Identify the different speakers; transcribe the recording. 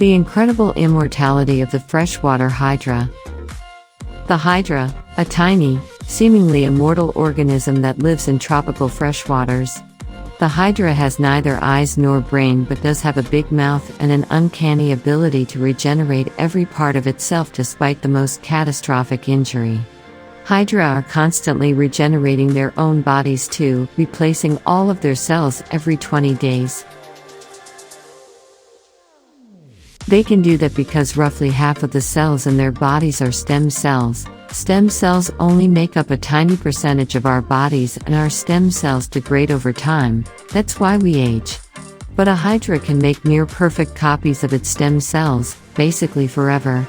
Speaker 1: The incredible immortality of the freshwater Hydra. The Hydra, a tiny, seemingly immortal organism that lives in tropical freshwaters. The Hydra has neither eyes nor brain but does have a big mouth and an uncanny ability to regenerate every part of itself despite the most catastrophic injury. Hydra are constantly regenerating their own bodies too, replacing all of their cells every 20 days. They can do that because roughly half of the cells in their bodies are stem cells. Stem cells only make up a tiny percentage of our bodies, and our stem cells degrade over time. That's why we age. But a Hydra can make near perfect copies of its stem cells, basically forever.